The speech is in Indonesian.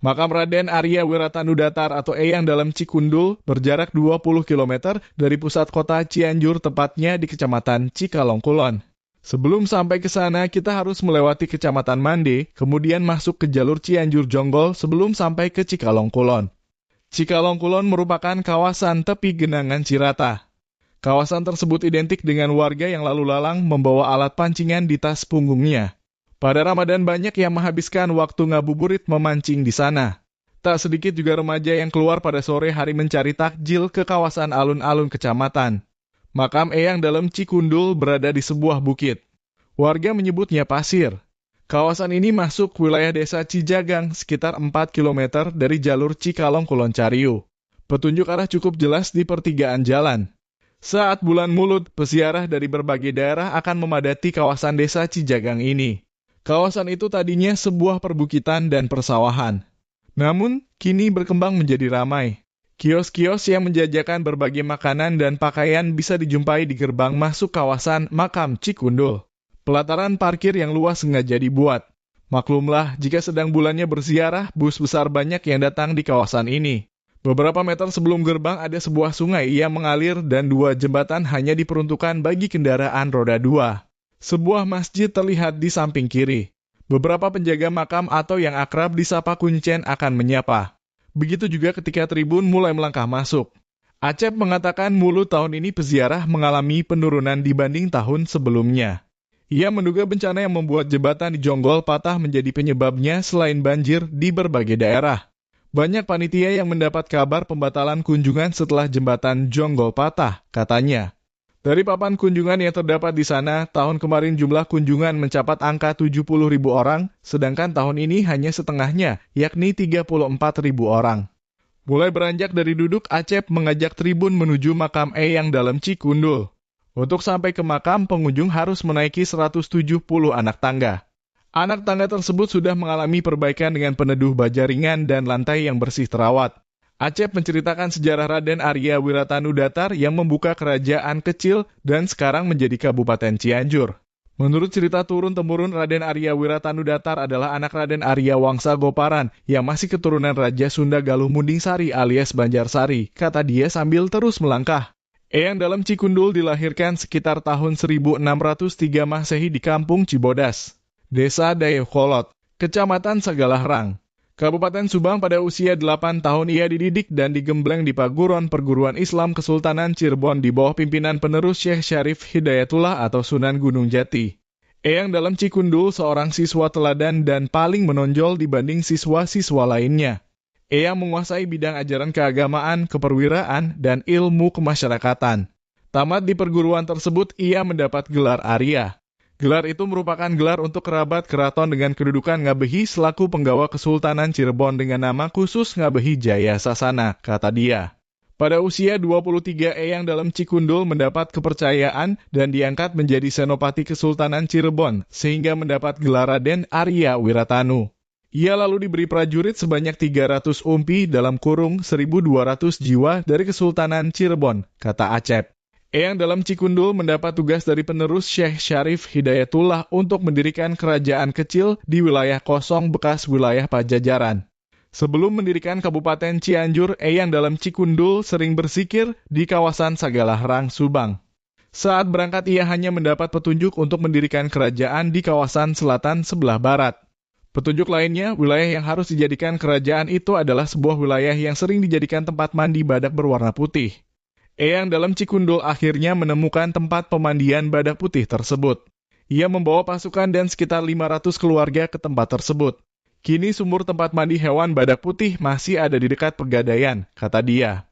Makam Raden Arya Wiratanudatar atau Eyang Dalam Cikundul berjarak 20 km dari pusat kota Cianjur, tepatnya di Kecamatan Cikalong, Kulon. Sebelum sampai ke sana, kita harus melewati Kecamatan Mande, kemudian masuk ke jalur Cianjur Jonggol sebelum sampai ke Cikalong, Kulon. Cikalong, Kulon merupakan kawasan tepi genangan Cirata. Kawasan tersebut identik dengan warga yang lalu lalang membawa alat pancingan di tas punggungnya. Pada Ramadan banyak yang menghabiskan waktu ngabuburit memancing di sana. Tak sedikit juga remaja yang keluar pada sore hari mencari takjil ke kawasan alun-alun kecamatan. Makam Eyang Dalam Cikundul berada di sebuah bukit. Warga menyebutnya pasir. Kawasan ini masuk wilayah desa Cijagang sekitar 4 km dari jalur Cikalong Kulon Cariu. Petunjuk arah cukup jelas di pertigaan jalan. Saat bulan Mulud, peziarah dari berbagai daerah akan memadati kawasan desa Cijagang ini. Kawasan itu tadinya sebuah perbukitan dan persawahan. Namun, kini berkembang menjadi ramai. Kios-kios yang menjajakan berbagai makanan dan pakaian bisa dijumpai di gerbang masuk kawasan Makam Cikundul. Pelataran parkir yang luas sengaja dibuat. Maklumlah, jika sedang bulannya berziarah, bus besar banyak yang datang di kawasan ini. Beberapa meter sebelum gerbang ada sebuah sungai yang mengalir dan 2 jembatan hanya diperuntukkan bagi kendaraan roda 2. Sebuah masjid terlihat di samping kiri. Beberapa penjaga makam atau yang akrab disapa kuncen akan menyapa. Begitu juga ketika tribun mulai melangkah masuk. Acep mengatakan Mulud tahun ini peziarah mengalami penurunan dibanding tahun sebelumnya. Ia menduga bencana yang membuat jembatan di Jonggol patah menjadi penyebabnya selain banjir di berbagai daerah. Banyak panitia yang mendapat kabar pembatalan kunjungan setelah jembatan Jonggol patah, katanya. Dari papan kunjungan yang terdapat di sana, tahun kemarin jumlah kunjungan mencapai angka 70.000 orang, sedangkan tahun ini hanya setengahnya, yakni 34.000 orang. Mulai beranjak dari duduk, Acep mengajak tribun menuju makam Eyang Dalam Cikundul. Untuk sampai ke makam, pengunjung harus menaiki 170 anak tangga. Anak tangga tersebut sudah mengalami perbaikan dengan peneduh baja ringan dan lantai yang bersih terawat. Acep menceritakan sejarah Raden Arya Wiratanudatar yang membuka kerajaan kecil dan sekarang menjadi Kabupaten Cianjur. Menurut cerita turun-temurun, Raden Arya Wiratanudatar adalah anak Raden Arya Wangsa Goparan yang masih keturunan Raja Sunda Galuh Mundingsari alias Banjarsari, kata dia sambil terus melangkah. Eyang Dalam Cikundul dilahirkan sekitar tahun 1603 Masehi di Kampung Cibodas, Desa Dayakolot, Kecamatan Sagalarang, Kabupaten Subang. Pada usia 8 tahun ia dididik dan digembleng di Paguron Perguruan Islam Kesultanan Cirebon di bawah pimpinan penerus Syekh Syarif Hidayatullah atau Sunan Gunung Jati. Eyang Dalam Cikundul seorang siswa teladan dan paling menonjol dibanding siswa-siswa lainnya. Eyang menguasai bidang ajaran keagamaan, keperwiraan, dan ilmu kemasyarakatan. Tamat di perguruan tersebut, ia mendapat gelar Arya. Gelar itu merupakan gelar untuk kerabat keraton dengan kedudukan Ngabehi selaku penggawa Kesultanan Cirebon dengan nama khusus Ngabehi Jaya Sasana, kata dia. Pada usia 23, Eyang Dalam Cikundul mendapat kepercayaan dan diangkat menjadi Senopati Kesultanan Cirebon, sehingga mendapat gelar Raden Arya Wiratanu. Ia lalu diberi prajurit sebanyak 300 umpi dalam kurung 1.200 jiwa dari Kesultanan Cirebon, kata Acep. Eyang Dalam Cikundul mendapat tugas dari penerus Syekh Syarif Hidayatullah untuk mendirikan kerajaan kecil di wilayah kosong bekas wilayah Pajajaran. Sebelum mendirikan Kabupaten Cianjur, Eyang Dalam Cikundul sering berzikir di kawasan Sagalarang, Subang. Saat berangkat ia hanya mendapat petunjuk untuk mendirikan kerajaan di kawasan selatan sebelah barat. Petunjuk lainnya, wilayah yang harus dijadikan kerajaan itu adalah sebuah wilayah yang sering dijadikan tempat mandi badak berwarna putih. Eyang Dalam Cikundul akhirnya menemukan tempat pemandian badak putih tersebut. Ia membawa pasukan dan sekitar 500 keluarga ke tempat tersebut. Kini sumur tempat mandi hewan badak putih masih ada di dekat Pegadaian, kata dia.